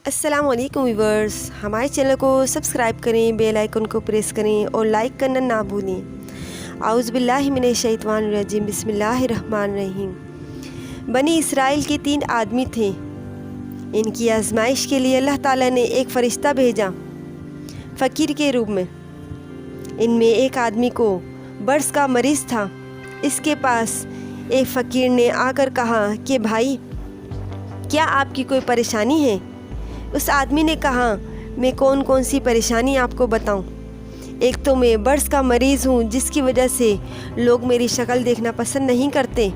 السلام علیکم ویورز، ہمارے چینل کو سبسکرائب کریں، بیل آئیکن کو پریس کریں اور لائک کرنا نہ بھولیں۔ اعوذ باللہ من الشیطان الرجیم، بسم اللہ الرحمن الرحیم۔ بنی اسرائیل کے 3 آدمی تھے۔ ان کی آزمائش کے لیے اللہ تعالیٰ نے ایک فرشتہ بھیجا فقیر کے روپ میں۔ ان میں ایک آدمی کو برس کا مریض تھا۔ اس کے پاس ایک فقیر نے آ کر کہا کہ بھائی، کیا آپ کی کوئی پریشانی ہے؟ اس آدمی نے کہا، میں کون سی پریشانی آپ کو بتاؤں؟ ایک تو میں برس کا مریض ہوں جس کی وجہ سے لوگ میری شکل دیکھنا پسند نہیں کرتے،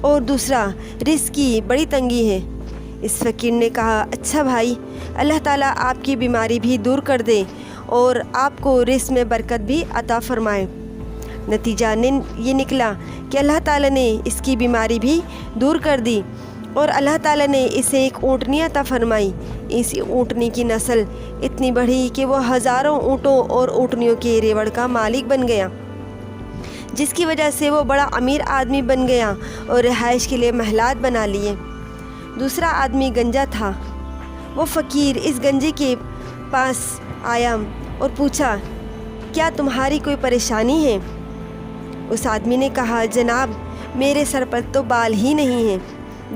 اور دوسرا رزق کی بڑی تنگی ہے۔ اس فقیر نے کہا، اچھا بھائی، اللہ تعالیٰ آپ کی بیماری بھی دور کر دے اور آپ کو رزق میں برکت بھی عطا فرمائے۔ نتیجہ یہ نکلا کہ اللہ تعالیٰ نے اس کی بیماری بھی دور کر دی اور اللہ تعالیٰ نے اسے ایک اونٹنی عطا فرمائی۔ اس اونٹنی کی نسل اتنی بڑھی کہ وہ ہزاروں اونٹوں اور اونٹنیوں کے ریوڑ کا مالک بن گیا، جس کی وجہ سے وہ بڑا امیر آدمی بن گیا اور رہائش کے لیے محلات بنا لیے۔ دوسرا آدمی گنجا تھا۔ وہ فقیر اس گنجے کے پاس آیا اور پوچھا، کیا تمہاری کوئی پریشانی ہے؟ اس آدمی نے کہا، جناب، میرے سر پر تو بال ہی نہیں ہیں،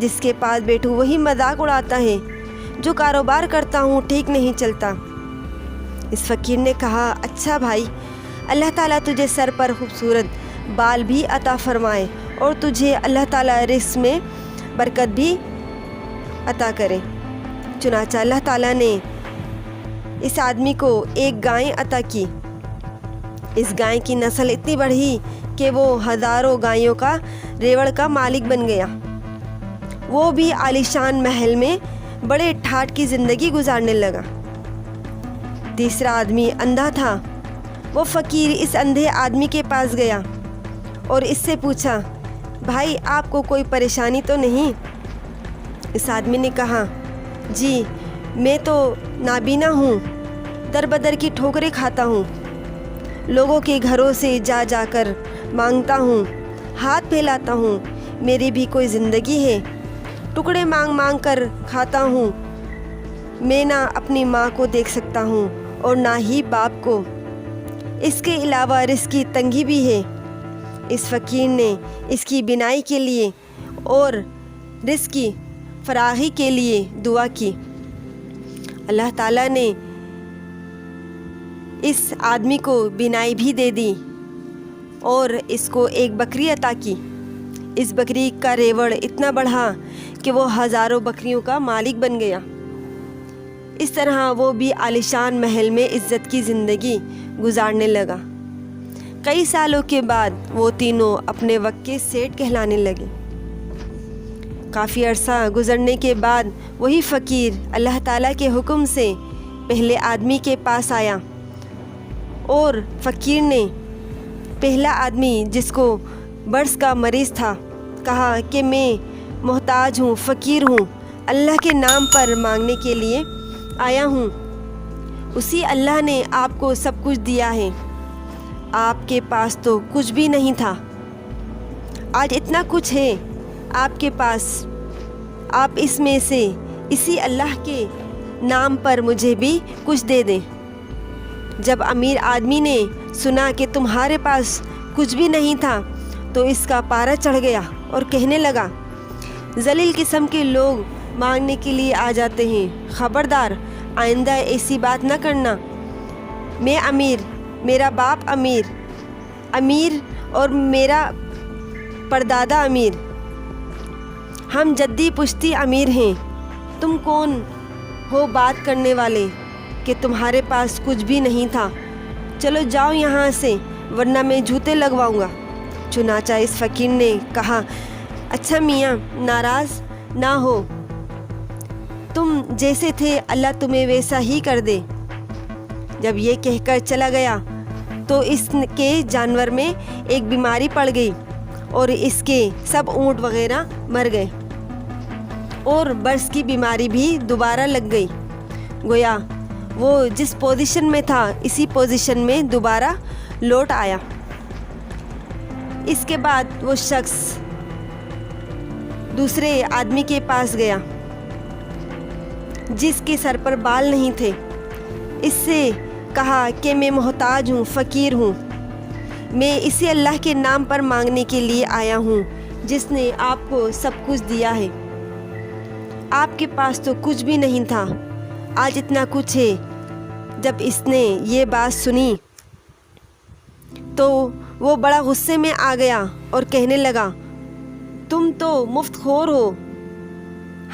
جس کے پاس بیٹھوں وہی مذاق اڑاتا ہے، جو کاروبار کرتا ہوں ٹھیک نہیں چلتا۔ اس فقیر نے کہا، اچھا بھائی، اللہ تعالیٰ تجھے سر پر خوبصورت بال بھی عطا فرمائے اور تجھے اللہ تعالیٰ رزق میں برکت بھی عطا کرے۔ چنانچہ اللہ تعالیٰ نے اس آدمی کو ایک گائے عطا کی۔ اس گائے کی نسل اتنی بڑھی کہ وہ ہزاروں گایوں کا ریوڑ کا مالک بن گیا۔ وہ بھی عالیشان محل میں بڑے ٹھاٹھ کی زندگی گزارنے لگا۔ تیسرا آدمی اندھا تھا۔ وہ فقیر اس اندھے آدمی کے پاس گیا اور اس سے پوچھا، بھائی، آپ کو کوئی پریشانی تو نہیں؟ اس آدمی نے کہا، جی، میں تو نابینا ہوں، در بدر کی ٹھوکریں کھاتا ہوں، لوگوں کے گھروں سے جا کر مانگتا ہوں، ہاتھ پھیلاتا ہوں، میری بھی کوئی زندگی ہے؟ ٹکڑے مانگ کر کھاتا ہوں۔ میں نہ اپنی ماں کو دیکھ سکتا ہوں اور نہ ہی باپ کو، اس کے علاوہ رزق کی تنگی بھی ہے۔ اس فقیر نے اس کی بینائی کے لیے اور رزق کی فراخی کے لیے دعا کی۔ اللہ تعالیٰ نے اس آدمی کو بینائی بھی دے دی اور اس کو ایک بکری عطا کی۔ اس بکری کا ریوڑ اتنا بڑھا کہ وہ ہزاروں بکریوں کا مالک بن گیا۔ اس طرح وہ بھی عالیشان محل میں عزت کی زندگی گزارنے لگا۔ کئی سالوں کے بعد وہ تینوں اپنے وقت کے سیٹھ کہلانے لگے۔ کافی عرصہ گزرنے کے بعد وہی فقیر اللہ تعالیٰ کے حکم سے پہلے آدمی کے پاس آیا اور فقیر نے پہلا آدمی جس کو برس کا مریض تھا کہا کہ میں محتاج ہوں، فقیر ہوں، اللہ کے نام پر مانگنے کے لیے آیا ہوں۔ اسی اللہ نے آپ کو سب کچھ دیا ہے، آپ کے پاس تو کچھ بھی نہیں تھا، آج اتنا کچھ ہے آپ کے پاس۔ آپ اس میں سے اسی اللہ کے نام پر مجھے بھی کچھ دے دیں۔ جب امیر آدمی نے سنا کہ تمہارے پاس کچھ بھی نہیں تھا تو اس کا پارا چڑھ گیا اور کہنے لگا، ذلیل قسم کے لوگ مانگنے کے لیے آ جاتے ہیں، خبردار، آئندہ ایسی بات نہ کرنا۔ میں امیر، میرا باپ امیر اور میرا پردادا امیر، ہم جدی پشتی امیر ہیں۔ تم کون ہو بات کرنے والے کہ تمہارے پاس کچھ بھی نہیں تھا؟ چلو جاؤ یہاں سے، ورنہ میں جوتے لگواؤں گا۔ چنانچہ اس فقیر نے کہا، اچھا میاں، ناراض نہ ہو، تم جیسے تھے اللہ تمہیں ویسا ہی کر دے۔ جب یہ کہہ کر چلا گیا تو اس کے جانور میں ایک بیماری پڑ گئی اور اس کے سب اونٹ وغیرہ مر گئے اور برس کی بیماری بھی دوبارہ لگ گئی۔ گویا وہ جس پوزیشن میں تھا اسی پوزیشن میں دوبارہ لوٹ آیا۔ اس کے بعد وہ شخص دوسرے آدمی کے پاس گیا جس کے سر پر بال نہیں تھے۔ اس سے کہا کہ میں محتاج ہوں، فقیر ہوں، میں اسی اللہ کے نام پر مانگنے کے لیے آیا ہوں جس نے آپ کو سب کچھ دیا ہے۔ آپ کے پاس تو کچھ بھی نہیں تھا، آج اتنا کچھ ہے۔ جب اس نے یہ بات سنی تو وہ بڑا غصے میں آ گیا اور کہنے لگا، تم تو مفت خور ہو،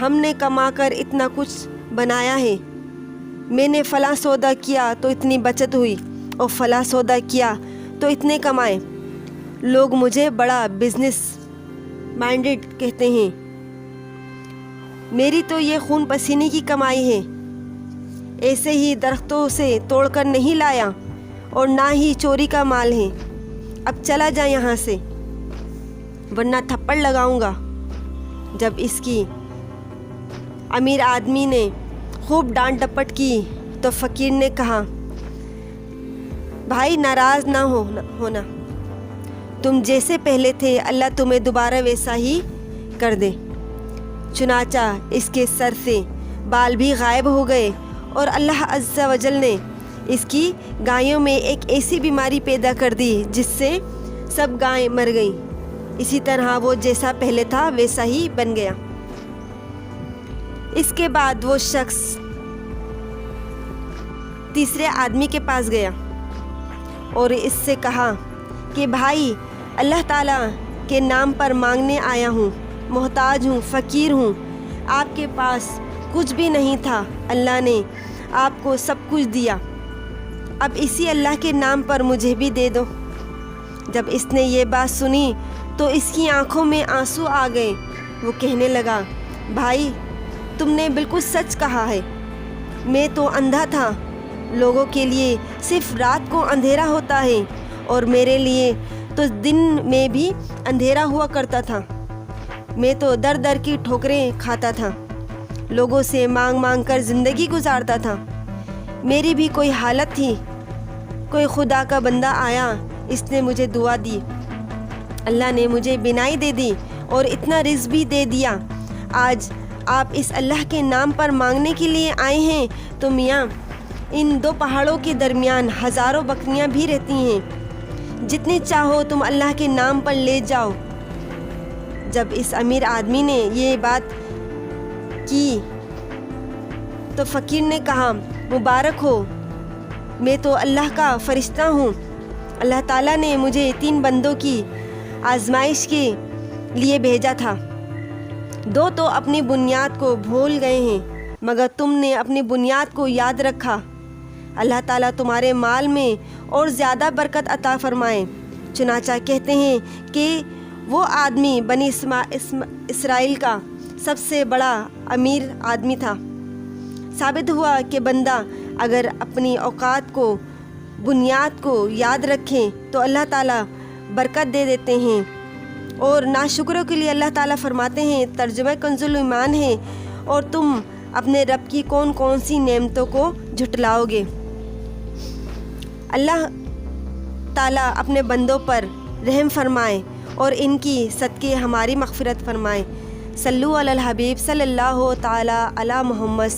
ہم نے کما کر اتنا کچھ بنایا ہے، میں نے فلاں سودا کیا تو اتنی بچت ہوئی اور فلاں سودا کیا تو اتنے کمائے، لوگ مجھے بڑا بزنس مائنڈڈ کہتے ہیں، میری تو یہ خون پسینے کی کمائی ہے، ایسے ہی درختوں سے توڑ کر نہیں لایا اور نہ ہی چوری کا مال ہے، اب چلا جا یہاں سے ورنہ تھپڑ لگاؤں گا۔ جب اس کی امیر آدمی نے خوب ڈانٹ ڈپٹ کی تو فقیر نے کہا، بھائی ناراض نہ ہونا، تم جیسے پہلے تھے اللہ تمہیں دوبارہ ویسا ہی کر دے۔ چنانچہ اس کے سر سے بال بھی غائب ہو گئے اور اللہ عز و جل نے اس کی گایوں میں ایک ایسی بیماری پیدا کر دی جس سے سب گائیں مر گئیں۔ اسی طرح وہ جیسا پہلے تھا ویسا ہی بن گیا۔ اس کے بعد وہ شخص تیسرے آدمی کے پاس گیا اور اس سے کہا کہ بھائی اللہ تعالیٰ کے نام پر مانگنے آیا ہوں، محتاج ہوں، فقیر ہوں، آپ کے پاس کچھ بھی نہیں تھا، اللہ نے آپ کو سب کچھ دیا، اب اسی اللہ کے نام پر مجھے بھی دے دو۔ جب اس نے یہ بات سنی تو اس کی آنکھوں میں آنسو آ گئے، وہ کہنے لگا، بھائی تم نے بالکل سچ کہا ہے، میں تو اندھا تھا، لوگوں کے لیے صرف رات کو اندھیرا ہوتا ہے اور میرے لیے تو دن میں بھی اندھیرا ہوا کرتا تھا، میں تو در در کی ٹھوکریں کھاتا تھا، لوگوں سے مانگ مانگ کر زندگی گزارتا تھا، میری بھی کوئی حالت تھی، کوئی خدا کا بندہ آیا، اس نے مجھے دعا دی، اللہ نے مجھے بینائی دے دی اور اتنا رزق بھی دے دیا، آج آپ اس اللہ کے نام پر مانگنے کے لیے آئے ہیں تو میاں ان دو پہاڑوں کے درمیان ہزاروں بکریاں بھی رہتی ہیں، جتنی چاہو تم اللہ کے نام پر لے جاؤ۔ جب اس امیر آدمی نے یہ بات کی تو فقیر نے کہا، مبارک ہو، میں تو اللہ کا فرشتہ ہوں، اللہ تعالیٰ نے مجھے 3 بندوں کی آزمائش کے لیے بھیجا تھا، 2 تو اپنی بنیاد کو بھول گئے ہیں مگر تم نے اپنی بنیاد کو یاد رکھا، اللہ تعالیٰ تمہارے مال میں اور زیادہ برکت عطا فرمائے۔ چنانچہ کہتے ہیں کہ وہ آدمی بنی اسرائیل کا سب سے بڑا امیر آدمی تھا۔ ثابت ہوا کہ بندہ اگر اپنی اوقات کو، بنیاد کو یاد رکھیں تو اللہ تعالیٰ برکت دے دیتے ہیں، اور ناشکروں کے لیے اللہ تعالیٰ فرماتے ہیں، ترجمہ کنز الایمان ہے، اور تم اپنے رب کی کون کون سی نعمتوں کو جھٹلاؤ گے۔ اللہ تعالیٰ اپنے بندوں پر رحم فرمائے اور ان کی صدقے ہماری مغفرت فرمائے۔ صلو علی الحبیب صلی اللہ تعالیٰ علی محمد۔